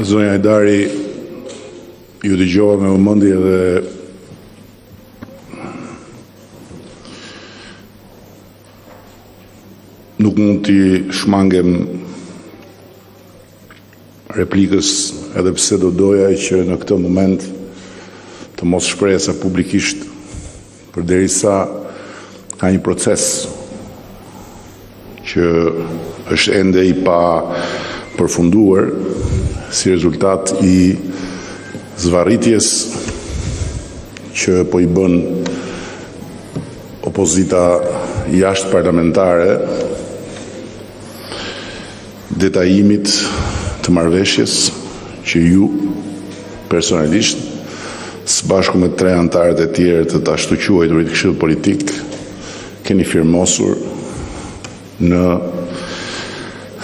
Zonja Hajdari, ju dëgjova me vëmendje dhe nuk mund t'i shmangem replikës, edhe pse do doja që në këtë moment të mos shprehesa publikisht, përderisa ka një proces që është ende i pa përfunduar si rezultat i zvarritjes që po i bën opozita jashtë parlamentare, detajimit të marrëveshjes që ju personalisht së bashku me 3 antarët e tjerë të ashtu quajturit Këshillit Politik keni firmosur në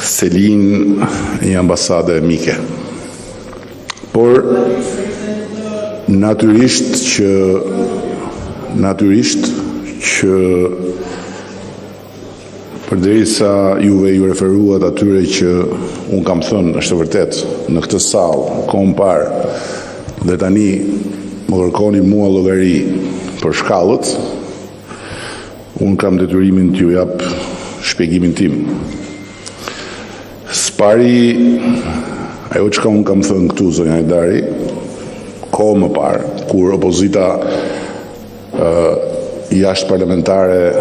selin një ambasade mike. Por natyrisht që përderisa juve ju referuat atyre që unë kam thënë, është vërtet, në këtë sallë, kohën parë, dhe tani më kërkoni mua llogari për shkallët, unë kam detyrimin t'ju jap shpjegimin tim. Spari, ajo që unë kam thënë këtu, zonja Hajdari, kohë më parë, kur opozita jashtë parlamentare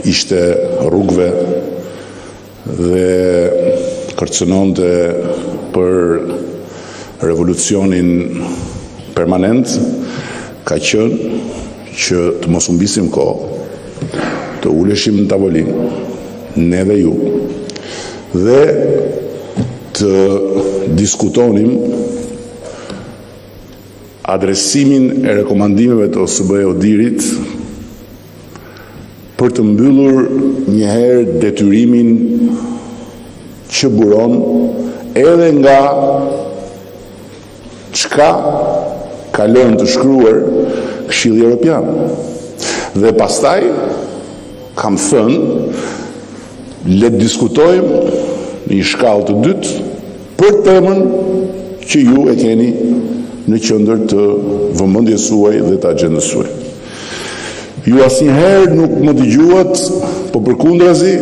ishte rrugëve dhe kërcënonte për revolucionin permanent, ka qenë që të mos humbisim kohë, të uleshim në tavolinë, ne dhe ju, dhe të diskutonim adresimin e rekomandimeve të OSBE-Odirit për të mbyllur njëherë detyrimin që buron edhe nga çka ka lënë të shkruar Këshilli Evropian. Dhe pastaj kam thënë, le të diskutojmë në një shkallë të dytë për temën që ju e keni në qendër të vëmendjes suaj dhe të agjendës suaj. Ju asnjëherë nuk më dëgjuat, po përkundrazi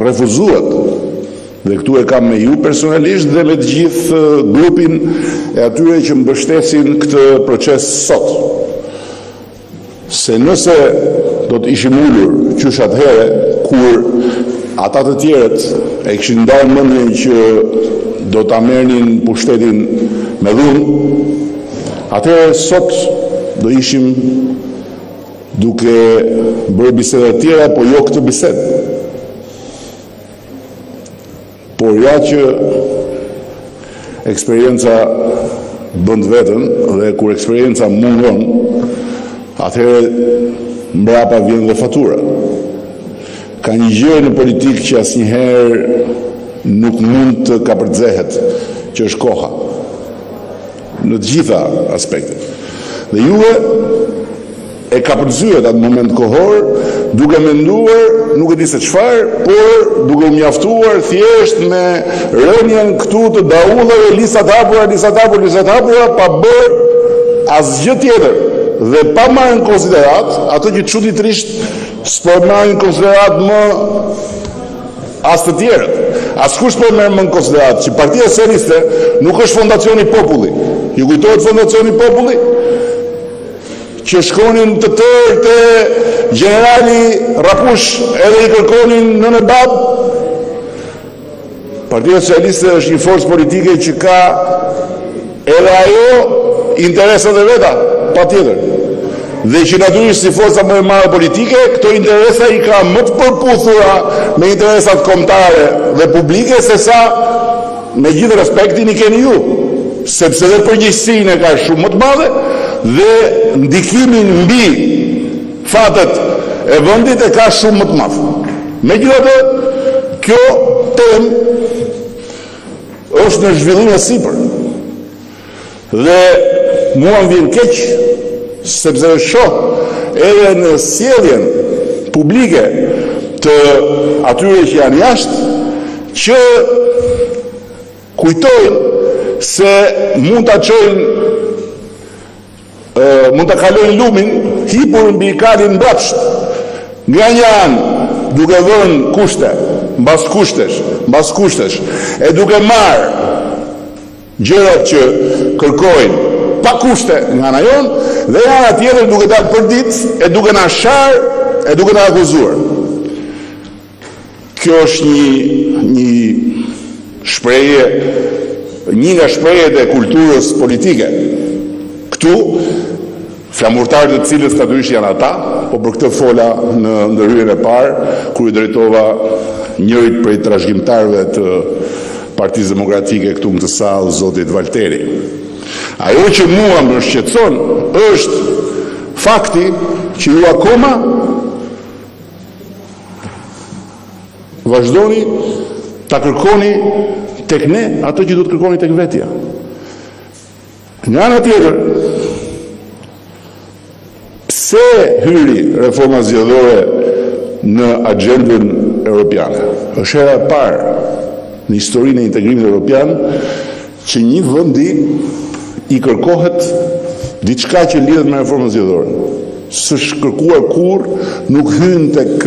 refuzuat. Dhe këtu e kam me ju personalisht dhe me të gjithë grupin e atyre që mbështesin këtë proces sot. Se nëse do të ishim ulur qysh atëherë kur ata të tjerët e kishin ndarë mendjen që do ta merrnin pushtetin me dhunë, atëherë sot do ishim duke bërë biseda të tjera, po jo këtë bisedë. Por ja që eksperienca bën vetën dhe kur eksperienca mungon, atëherë mbrapa vjen dhe fatura. Ka një gjë në politikë që asnjëherë nuk mund të kapërcehet, që është koha. Në të gjitha aspektet. Dhe juve e kapërcyer atë moment kohor, duke menduar, nuk e di se çfarë, por duke u mjaftuar thjesht me rënien këtu të daullave, listat hapura, pa bërë asgjë tjetër. Dhe pa marrë në konsiderat, ato që çuditërisht s'po marrë në konsiderat më as të tjerët. Askush po merr më në konsiderat që Partia Socialiste nuk është fondacioni i popullit. Ju kujtohet fondacioni i popullit? Që shkonin të tërë te generali Rapush edhe i kërkonin në bab. Partia Socialiste është një forcë politike që ka edhe ajo interesat e veta, patjetër. Dhe që natyrisht si forca më e madhe politike, këto interesa i ka më të përputhura me interesat kombëtare dhe publike se sa me gjithë respektin i keni ju, sepse dhe përgjegjësinë e ka shumë më të madhe dhe ndikimin mbi fatet e vendit e ka shumë më të madh. Megjithatë, kjo temë është në zhvillim e sipër. Dhe mua më vjen keq sepse shoh edhe në sjelljen publike të atyre që janë jashtë që kujtojnë se mund ta çojnë mund ta kalojnë lumin hipur mbi kalin mbrapsht. Nga një anë, duke dhënë kushte, mbas kushtesh, e duke marrë gjërat që kërkojnë pa kushte nga ana jonë, dhe nga ana tjetër duke dalë për ditë e duke na sharë, e duke na akuzuar. Kjo është një shprehje, një nga shprehjet e kulturës politike. Këtu, flamurtarët e cilës natyrisht janë ata, po për këtë fola në ndërhyrjen e parë, kur i drejtova njërit prej trashëgimtarëve të Partisë Demokratike këtu në këtë sallë, zotit Valteri. Ajo që mua më shqetëson është fakti që ju akoma vazhdoni ta kërkoni tek ne ato që do të kërkoni tek vetja. Nga ana tjetër, pse hyri reforma zgjedhore në agjendën europiane? Është hera e parë në historinë e integrimit evropian që një vendi i kërkohet diçka që lidhet me reformën zgjedhore. S'është kërkuar kurrë, nuk hyn tek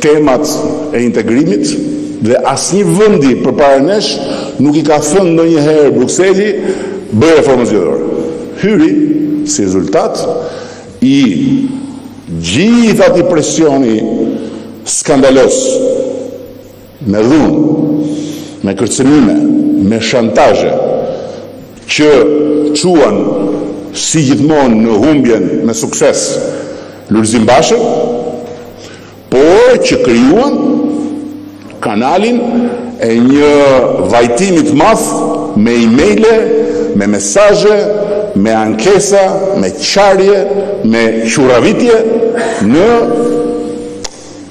temat e integrimit dhe asnjë vendi përpara nesh nuk i ka thënë ndonjëherë Brukseli bëj reformën zgjedhore. Hyri si rezultat i gjithë atij presioni skandalos me dhunë, me kërcënime, me shantazhe që quan si gjithmonë në humbjen me sukses Lulzim Bashën, por që krijuan kanalin e një vajtimi të madh me emaile, me mesazhe, me ankesa, me qarje, me qurravitje në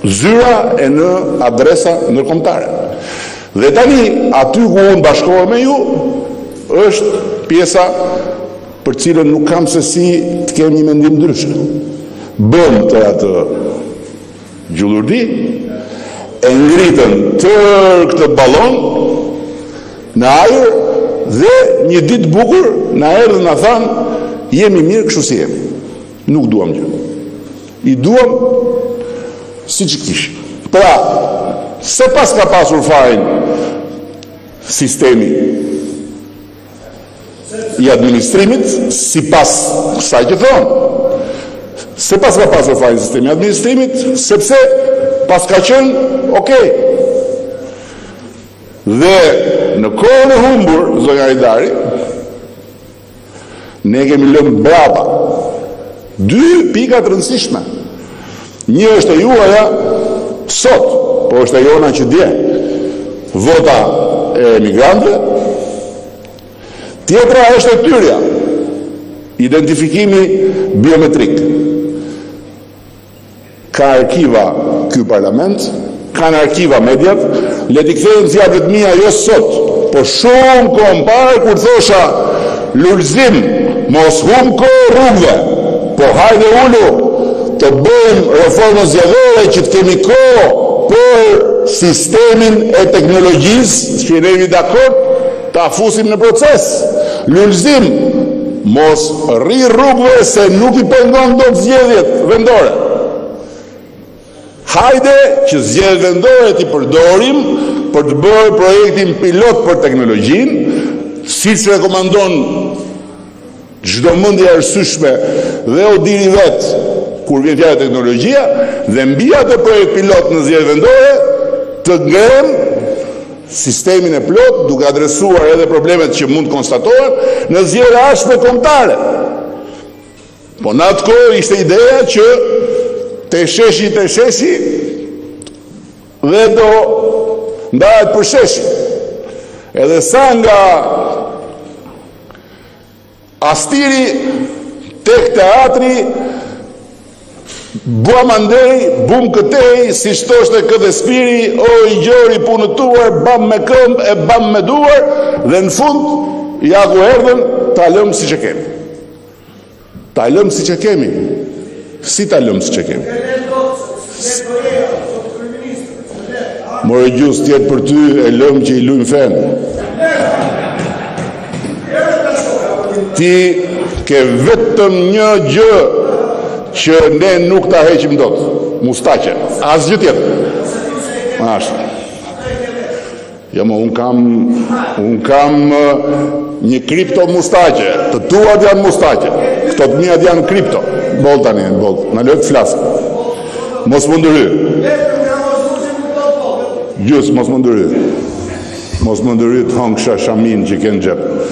zyra e në adresa ndërkombëtare. Dhe tani, aty ku unë bashkohem me ju, është pjesa për cilën nuk kam se si të kem një mendim ndryshe. Bëm të atë gjullurdi, e ngritën tërë këtë ballon në ajër dhe një ditë bukur na erdhën dhe na thanë jemi mirë kështu si jemi. Nuk duam gjë. I duam si që kishë. Pra, se pas ka pasur fajin sistemi i administrimit, si pas kësaj që thonë, se pas ka pasur fajin sistemi i administrimit, sepse pas ka qenë, okej. Dhe në kohën e humbur, zonja Hajdari, ne kemi lënë brapa 2 pika të rëndësishme. Një është e juaja sot, po është e jona që dje, vota e emigrantëve. Tjetra është e tyrja, identifikimi biometrik. Ka arkiva ky parlament, kanë arkiva mediat, le t'i kthejmë zjarrit mia jo sot, po shumë kohë më parë kur thosha Lulzim, mos humb kohë rrugëve, po hajde ulu të bëjmë reformën zgjedhore që të kemi kohë për sistemin e teknologjisë që jemi dakord ta fusim në proces. Lulzim, mos rri rrugëve se nuk i pengon dot zgjedhjet vendore. Hajde që zgjedhjet vendore t'i përdorim për të bërë projektin pilot për teknologjinë, siç rekomandon çdo mendje e arsyeshme dhe o diri vet kur vjen fjalë teknologjia, dhe mbi atë projekt pilot në zgjedhjet vendore të ngrem sistemin e plot duke adresuar edhe problemet që mund konstatohen në zgjedhjet e ardhshme kombëtare. Po në atë kohë ishte ideja që të sheshi dhe do ndahet për sheshi. Edhe sa nga Astiri tek teatri bua mandej, bum këtej, si shtoshte këtë spiri, o i gjori punëtuar, bam me këmbë e bam me duar, dhe në fund, ja ku erdhen, ta lëmë si që kemi. Ta lëmë si që kemi. Si ta lëmë si që kemi? More gjusë tjetë për ty, e lëmë që i lujmë fenë. ti ke vetëm një gjë që ne nuk ta heqim dot, mustaqe, asgjë tjetër. Ashtu. Jo, më un kam një kripto mustaqe, të tuat janë mustaqe, këto të mijat janë kripto. Boll tani, na lë të flas. Mos më ndëry. Gjus, mos më ndëry. Mos më ndëry të hangë shamin që kënë gjepë.